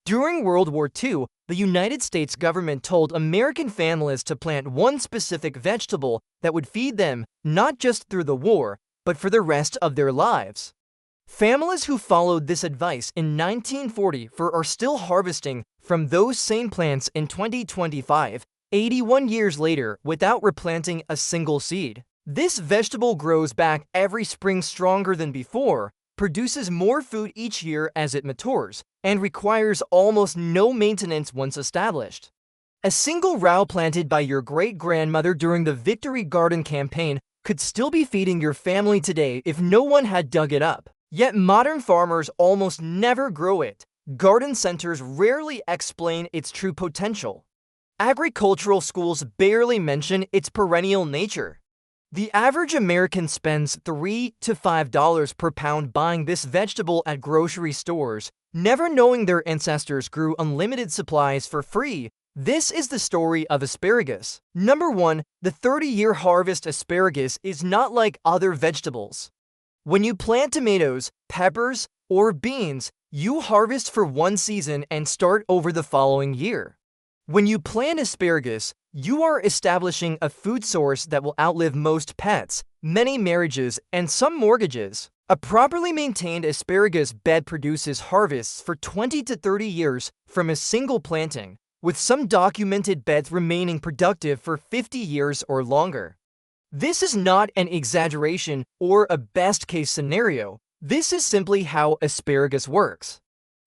During World War II, the United States government told American families to plant one specific vegetable that would feed them not just through the war, but for the rest of their lives. Families who followed this advice in 1940 are still harvesting from those same plants in 2025, 81 years later, without replanting a single seed. This vegetable grows back every spring stronger than before, produces more food each year as it matures, and requires almost no maintenance once established. A single row planted by your great-grandmother during the Victory Garden campaign could still be feeding your family today if no one had dug it up. Yet modern farmers almost never grow it. Garden centers rarely explain its true potential. Agricultural schools barely mention its perennial nature. The average American spends $3 to $5 per pound buying this vegetable at grocery stores, never knowing their ancestors grew unlimited supplies for free. This is the story of asparagus. Number 1. The 30-year harvest asparagus is not like other vegetables. When you plant tomatoes, peppers, or beans, you harvest for one season and start over the following year. When you plant asparagus, you are establishing a food source that will outlive most pets, many marriages, and some mortgages. A properly maintained asparagus bed produces harvests for 20 to 30 years from a single planting, with some documented beds remaining productive for 50 years or longer. This is not an exaggeration or a best-case scenario. This is simply how asparagus works.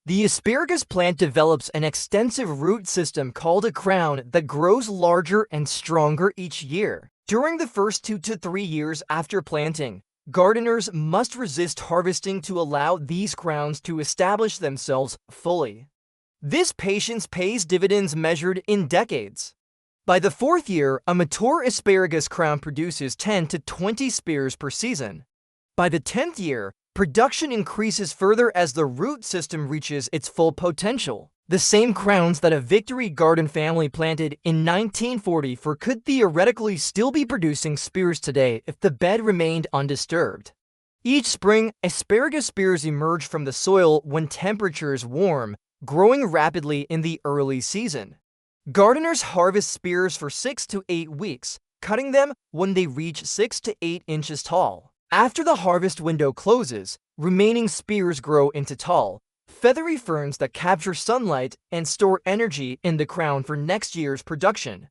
The asparagus plant develops an extensive root system called a crown that grows larger and stronger each year. During the first 2 to 3 years after planting, gardeners must resist harvesting to allow these crowns to establish themselves fully. This patience pays dividends measured in decades. By the 4th year, a mature asparagus crown produces 10 to 20 spears per season. By the 10th year, production increases further as the root system reaches its full potential. The same crowns that a Victory Garden family planted in 1940 could theoretically still be producing spears today if the bed remained undisturbed. Each spring, asparagus spears emerge from the soil when temperatures warm, growing rapidly in the early season. Gardeners harvest spears for 6 to 8 weeks, cutting them when they reach 6 to 8 inches tall. After the harvest window closes, remaining spears grow into tall, feathery ferns that capture sunlight and store energy in the crown for next year's production.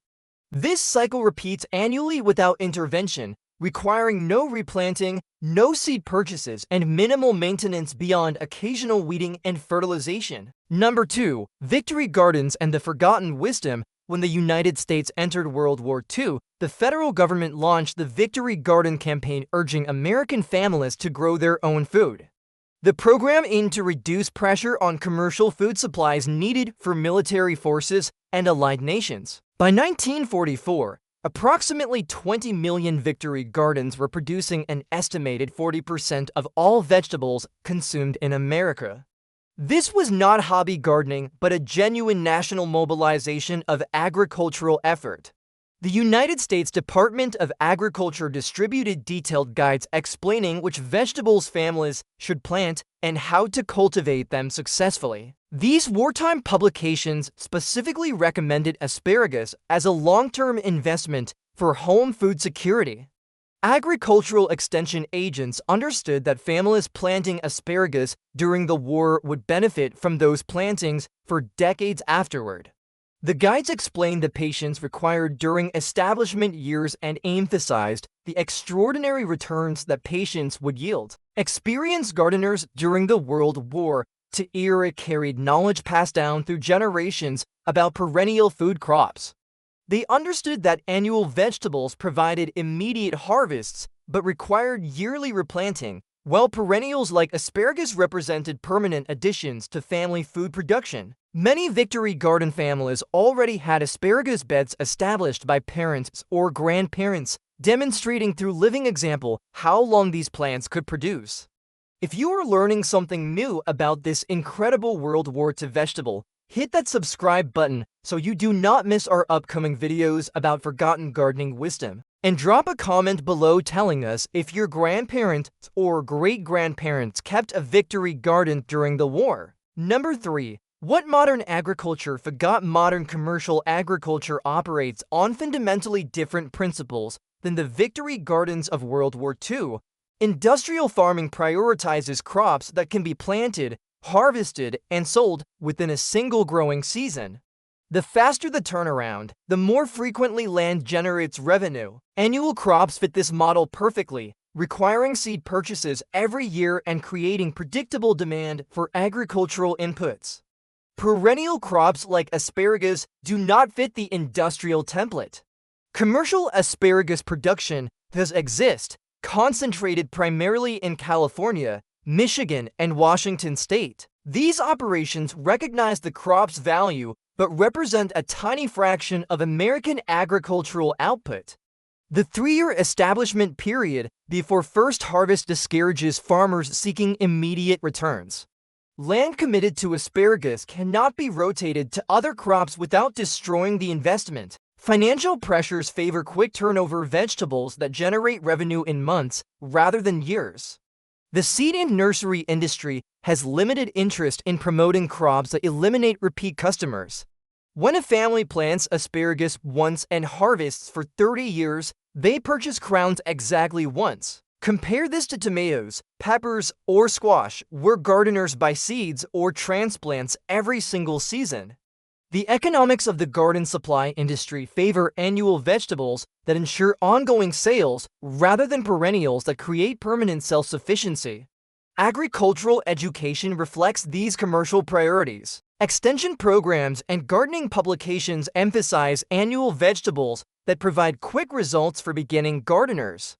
This cycle repeats annually without intervention, requiring no replanting, no seed purchases, and minimal maintenance beyond occasional weeding and fertilization. Number 2. Victory Gardens and the Forgotten Wisdom. When the United States entered World War II, the federal government launched the Victory Garden campaign urging American families to grow their own food. The program aimed to reduce pressure on commercial food supplies needed for military forces and allied nations. By 1944, approximately 20 million Victory Gardens were producing an estimated 40% of all vegetables consumed in America. This was not hobby gardening, but a genuine national mobilization of agricultural effort. The United States Department of Agriculture distributed detailed guides explaining which vegetables families should plant and how to cultivate them successfully. These wartime publications specifically recommended asparagus as a long-term investment for home food security. Agricultural extension agents understood that families planting asparagus during the war would benefit from those plantings for decades afterward. The guides explained the patience required during establishment years and emphasized the extraordinary returns that patience would yield. Experienced gardeners during the World War II era carried knowledge passed down through generations about perennial food crops. They understood that annual vegetables provided immediate harvests but required yearly replanting, while perennials like asparagus represented permanent additions to family food production. Many Victory Garden families already had asparagus beds established by parents or grandparents, demonstrating through living example how long these plants could produce. If you are learning something new about this incredible World War II vegetable, hit that subscribe button so you do not miss our upcoming videos about forgotten gardening wisdom. And drop a comment below telling us if your grandparents or great-grandparents kept a Victory Garden during the war. Number 3. What modern agriculture forgot? Modern commercial agriculture operates on fundamentally different principles than the victory gardens of World War II. Industrial farming prioritizes crops that can be planted, harvested, and sold within a single growing season. The faster the turnaround, the more frequently land generates revenue. Annual crops fit this model perfectly, requiring seed purchases every year and creating predictable demand for agricultural inputs. Perennial crops like asparagus do not fit the industrial template. Commercial asparagus production does exist, concentrated primarily in California, Michigan, and Washington state. These operations recognize the crop's value but represent a tiny fraction of American agricultural output. The 3-year establishment period before first harvest discourages farmers seeking immediate returns. Land committed to asparagus cannot be rotated to other crops without destroying the investment. Financial pressures favor quick turnover vegetables that generate revenue in months rather than years. The seed and nursery industry has limited interest in promoting crops that eliminate repeat customers. When a family plants asparagus once and harvests for 30 years, they purchase crowns exactly once. Compare this to tomatoes, peppers, or squash, where gardeners buy seeds or transplants every single season. The economics of the garden supply industry favor annual vegetables that ensure ongoing sales rather than perennials that create permanent self-sufficiency. Agricultural education reflects these commercial priorities. Extension programs and gardening publications emphasize annual vegetables that provide quick results for beginning gardeners.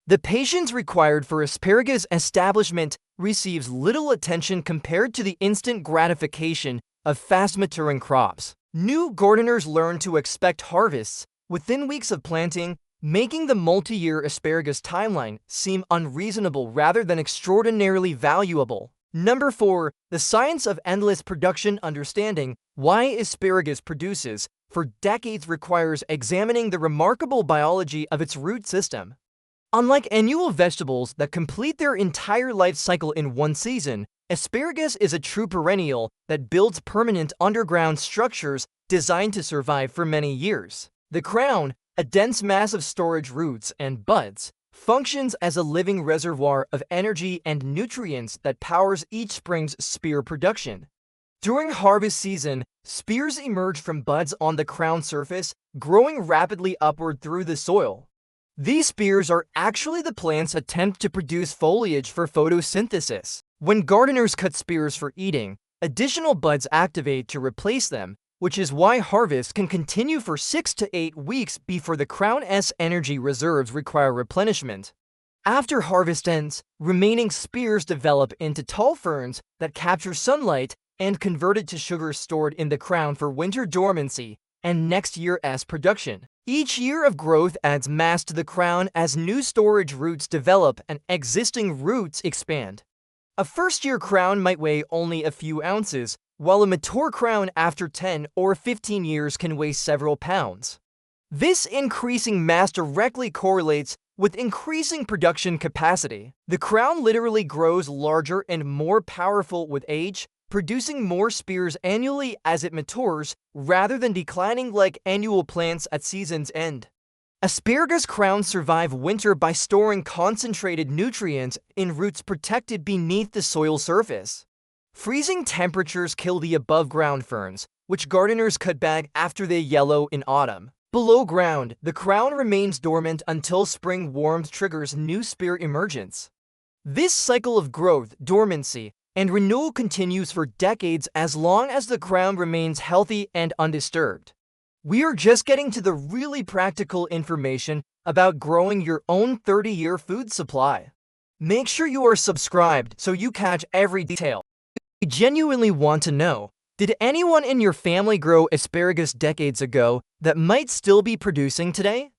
The patience required for asparagus establishment receives little attention compared to the instant gratification of fast-maturing crops. New gardeners learn to expect harvests within weeks of planting, making the multi-year asparagus timeline seem unreasonable rather than extraordinarily valuable. Number 4. The science of endless production. Understanding why asparagus produces for decades requires examining the remarkable biology of its root system. Unlike annual vegetables that complete their entire life cycle in one season, asparagus is a true perennial that builds permanent underground structures designed to survive for many years. The crown, a dense mass of storage roots and buds, functions as a living reservoir of energy and nutrients that powers each spring's spear production. During harvest season, spears emerge from buds on the crown surface, growing rapidly upward through the soil. These spears are actually the plant's attempt to produce foliage for photosynthesis. When gardeners cut spears for eating, additional buds activate to replace them, which is why harvest can continue for 6 to 8 weeks before the crown's energy reserves require replenishment. After harvest ends, remaining spears develop into tall ferns that capture sunlight and convert it to sugar stored in the crown for winter dormancy and next year's production. Each year of growth adds mass to the crown as new storage roots develop and existing roots expand. A first-year crown might weigh only a few ounces, while a mature crown after 10 or 15 years can weigh several pounds. This increasing mass directly correlates with increasing production capacity. The crown literally grows larger and more powerful with age, producing more spears annually as it matures, rather than declining like annual plants at season's end. Asparagus crowns survive winter by storing concentrated nutrients in roots protected beneath the soil surface. Freezing temperatures kill the above-ground ferns, which gardeners cut back after they yellow in autumn. Below ground, the crown remains dormant until spring warmth triggers new spear emergence. This cycle of growth, dormancy, and renewal continues for decades as long as the crown remains healthy and undisturbed. We are just getting to the really practical information about growing your own 30-year food supply. Make sure you are subscribed so you catch every detail. I genuinely want to know, did anyone in your family grow asparagus decades ago that might still be producing today?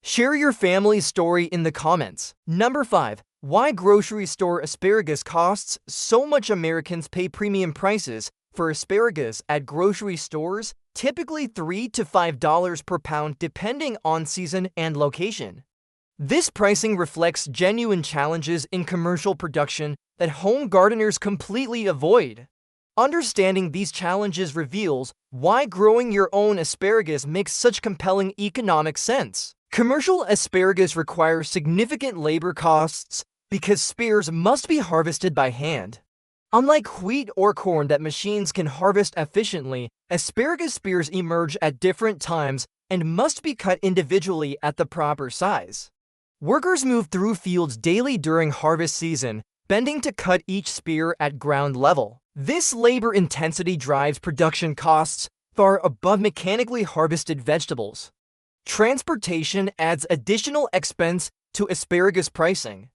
Share your family's story in the comments. Number 5. Why grocery store asparagus costs so much. Americans pay premium prices for asparagus at grocery stores, typically $3 to $5 per pound depending on season and location. This pricing reflects genuine challenges in commercial production that home gardeners completely avoid. Understanding these challenges reveals why growing your own asparagus makes such compelling economic sense. Commercial asparagus requires significant labor costs because spears must be harvested by hand. Unlike wheat or corn that machines can harvest efficiently, asparagus spears emerge at different times and must be cut individually at the proper size. Workers move through fields daily during harvest season, bending to cut each spear at ground level. This labor intensity drives production costs far above mechanically harvested vegetables. Transportation adds additional expense to asparagus pricing.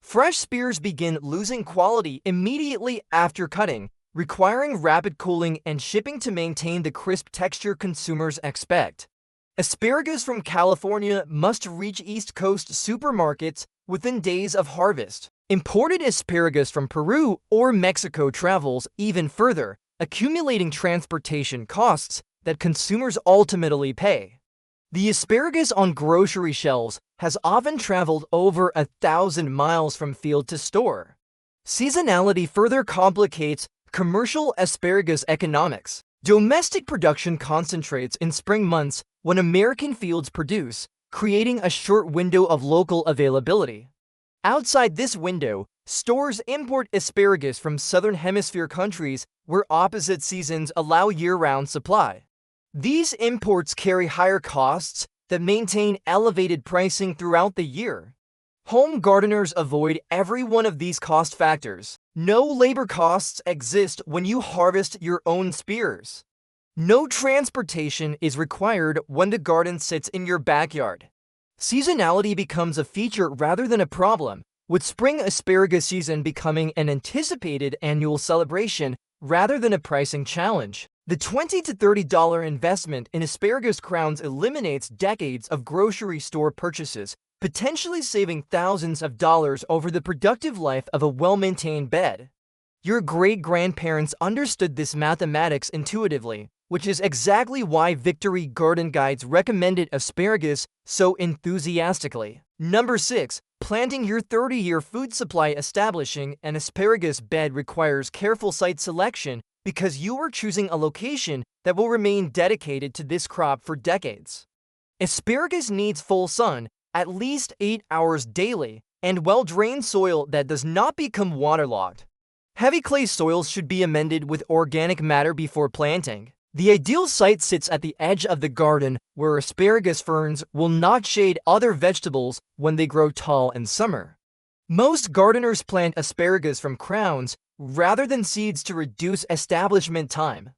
Fresh spears begin losing quality immediately after cutting, requiring rapid cooling and shipping to maintain the crisp texture consumers expect. Asparagus from California must reach East Coast supermarkets within days of harvest. Imported asparagus from Peru or Mexico travels even further, accumulating transportation costs that consumers ultimately pay. The asparagus on grocery shelves has often traveled over 1,000 miles from field to store. Seasonality further complicates commercial asparagus economics. Domestic production concentrates in spring months when American fields produce, creating a short window of local availability. Outside this window, stores import asparagus from Southern Hemisphere countries where opposite seasons allow year-round supply. These imports carry higher costs that maintain elevated pricing throughout the year. Home gardeners avoid every one of these cost factors. No labor costs exist when you harvest your own spears. No transportation is required when the garden sits in your backyard. Seasonality becomes a feature rather than a problem, with spring asparagus season becoming an anticipated annual celebration rather than a pricing challenge. The $20 to $30 investment in asparagus crowns eliminates decades of grocery store purchases, potentially saving thousands of dollars over the productive life of a well-maintained bed. Your great-grandparents understood this mathematics intuitively, which is exactly why Victory Garden Guides recommended asparagus so enthusiastically. Number 6. Planting your 30-year food supply. Establishing an asparagus bed requires careful site selection because you are choosing a location that will remain dedicated to this crop for decades. Asparagus needs full sun, at least 8 hours daily, and well-drained soil that does not become waterlogged. Heavy clay soils should be amended with organic matter before planting. The ideal site sits at the edge of the garden where asparagus ferns will not shade other vegetables when they grow tall in summer. Most gardeners plant asparagus from crowns rather than seeds to reduce establishment time.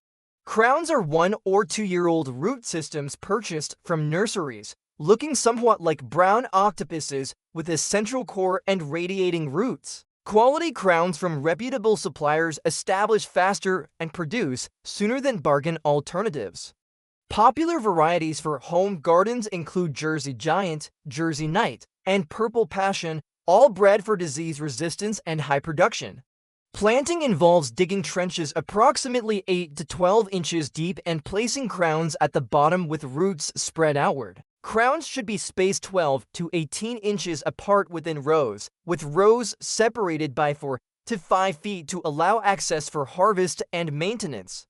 Crowns are 1 or 2-year-old root systems purchased from nurseries, looking somewhat like brown octopuses with a central core and radiating roots. Quality crowns from reputable suppliers establish faster and produce sooner than bargain alternatives. Popular varieties for home gardens include Jersey Giant, Jersey Knight, and Purple Passion, all bred for disease resistance and high production. Planting involves digging trenches approximately 8 to 12 inches deep and placing crowns at the bottom with roots spread outward. Crowns should be spaced 12 to 18 inches apart within rows, with rows separated by 4 to 5 feet to allow access for harvest and maintenance.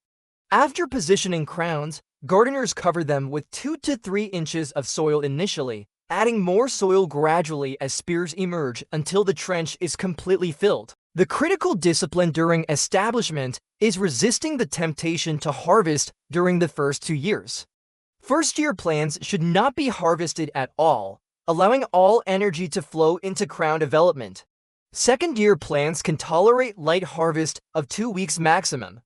After positioning crowns, gardeners cover them with 2 to 3 inches of soil initially, adding more soil gradually as spears emerge until the trench is completely filled. The critical discipline during establishment is resisting the temptation to harvest during the first 2 years. First-year plants should not be harvested at all, allowing all energy to flow into crown development. Second-year plants can tolerate light harvest of 2 weeks maximum.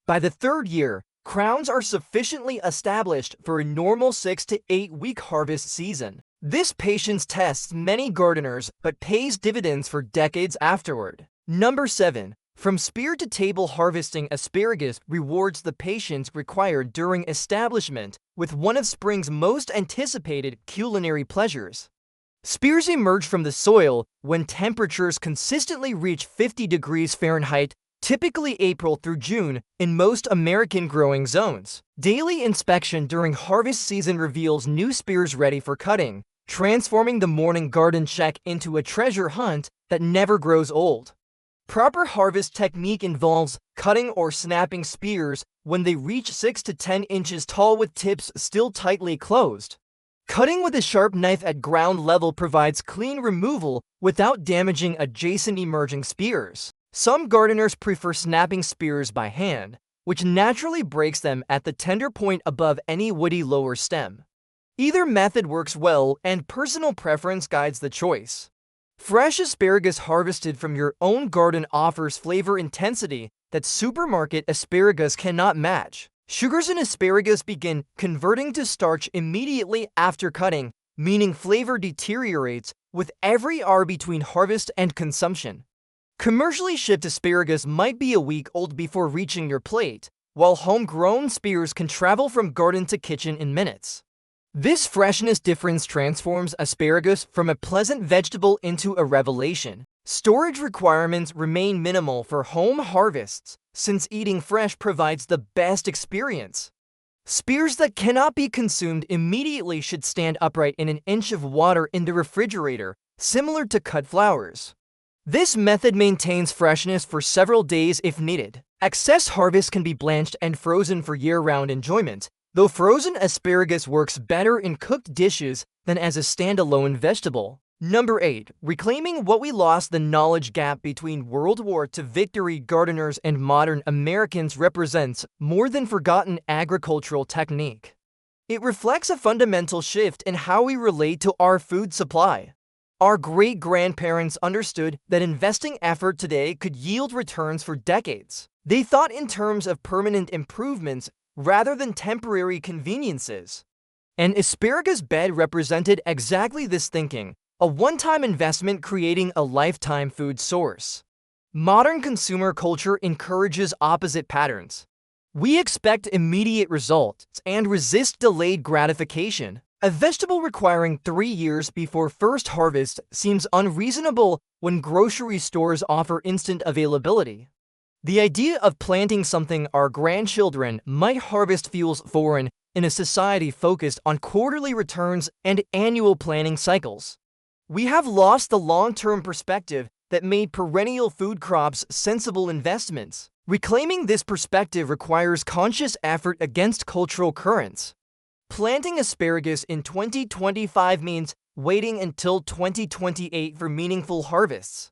By the 3rd year, crowns are sufficiently established for a normal 6 to 8 week harvest season. This patience tests many gardeners but pays dividends for decades afterward. Number 7. From spear to table. Harvesting asparagus rewards the patience required during establishment with one of spring's most anticipated culinary pleasures. Spears emerge from the soil when temperatures consistently reach 50 degrees Fahrenheit, typically April through June, in most American growing zones. Daily inspection during harvest season reveals new spears ready for cutting, transforming the morning garden check into a treasure hunt that never grows old. Proper harvest technique involves cutting or snapping spears when they reach 6 to 10 inches tall with tips still tightly closed. Cutting with a sharp knife at ground level provides clean removal without damaging adjacent emerging spears. Some gardeners prefer snapping spears by hand, which naturally breaks them at the tender point above any woody lower stem. Either method works well, and personal preference guides the choice. Fresh asparagus harvested from your own garden offers flavor intensity that supermarket asparagus cannot match. Sugars in asparagus begin converting to starch immediately after cutting, meaning flavor deteriorates with every hour between harvest and consumption. Commercially shipped asparagus might be a week old before reaching your plate, while homegrown spears can travel from garden to kitchen in minutes. This freshness difference transforms asparagus from a pleasant vegetable into a revelation. Storage requirements remain minimal for home harvests, since eating fresh provides the best experience. Spears that cannot be consumed immediately should stand upright in an inch of water in the refrigerator, similar to cut flowers. This method maintains freshness for several days if needed. Excess harvest can be blanched and frozen for year-round enjoyment, though frozen asparagus works better in cooked dishes than as a standalone vegetable. Number 8. Reclaiming what we lost. The knowledge gap between World War II victory gardeners and modern Americans represents more than forgotten agricultural technique. It reflects a fundamental shift in how we relate to our food supply. Our great-grandparents understood that investing effort today could yield returns for decades. They thought in terms of permanent improvements rather than temporary conveniences. An asparagus bed represented exactly this thinking, a one-time investment creating a lifetime food source. Modern consumer culture encourages opposite patterns. We expect immediate results and resist delayed gratification. A vegetable requiring 3 years before first harvest seems unreasonable when grocery stores offer instant availability. The idea of planting something our grandchildren might harvest feels foreign in a society focused on quarterly returns and annual planning cycles. We have lost the long-term perspective that made perennial food crops sensible investments. Reclaiming this perspective requires conscious effort against cultural currents. Planting asparagus in 2025 means waiting until 2028 for meaningful harvests.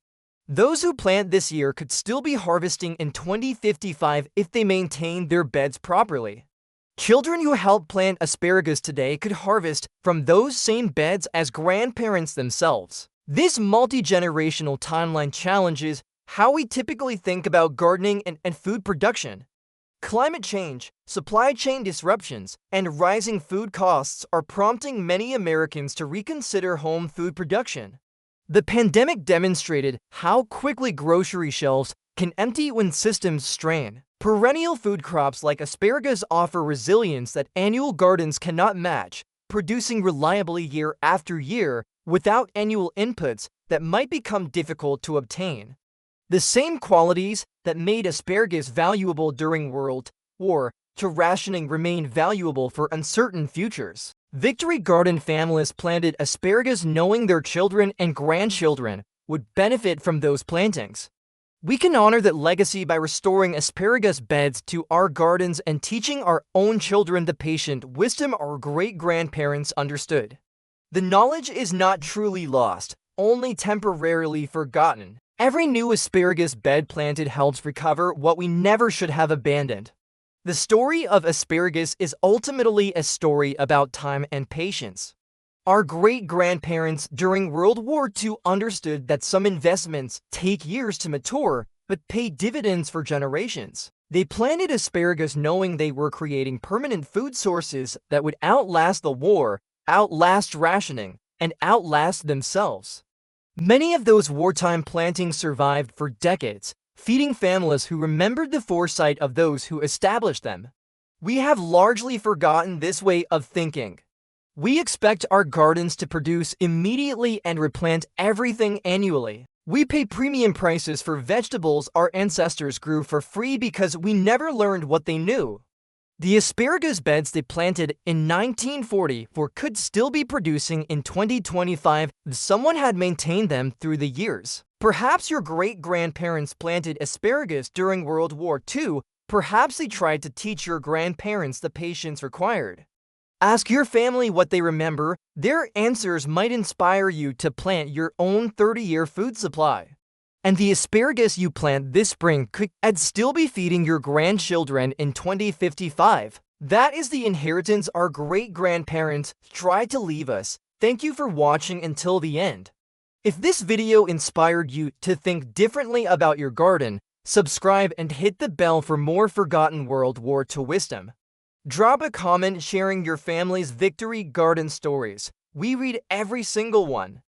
Those who plant this year could still be harvesting in 2055 if they maintain their beds properly. Children who help plant asparagus today could harvest from those same beds as grandparents themselves. This multi-generational timeline challenges how we typically think about gardening and food production. Climate change, supply chain disruptions, and rising food costs are prompting many Americans to reconsider home food production. The pandemic demonstrated how quickly grocery shelves can empty when systems strain. Perennial food crops like asparagus offer resilience that annual gardens cannot match, producing reliably year after year without annual inputs that might become difficult to obtain. The same qualities that made asparagus valuable during World War II rationing remain valuable for uncertain futures. Victory garden families planted asparagus knowing their children and grandchildren would benefit from those plantings. We can honor that legacy by restoring asparagus beds to our gardens and teaching our own children the patient wisdom our great-grandparents understood. The knowledge is not truly lost, only temporarily forgotten. Every new asparagus bed planted helps recover what we never should have abandoned. The story of asparagus is ultimately a story about time and patience. Our great-grandparents during World War II understood that some investments take years to mature, but pay dividends for generations. They planted asparagus knowing they were creating permanent food sources that would outlast the war, outlast rationing, and outlast themselves. Many of those wartime plantings survived for decades, feeding families who remembered the foresight of those who established them. We have largely forgotten this way of thinking. We expect our gardens to produce immediately and replant everything annually. We pay premium prices for vegetables our ancestors grew for free because we never learned what they knew. The asparagus beds they planted in 1944 could still be producing in 2025 if someone had maintained them through the years. Perhaps your great-grandparents planted asparagus during World War II. Perhaps they tried to teach your grandparents the patience required. Ask your family what they remember. Their answers might inspire you to plant your own 30-year food supply. And the asparagus you plant this spring could still be feeding your grandchildren in 2055. That is the inheritance our great-grandparents tried to leave us. Thank you for watching until the end. If this video inspired you to think differently about your garden, subscribe and hit the bell for more forgotten World War II wisdom. Drop a comment sharing your family's victory garden stories. We read every single one.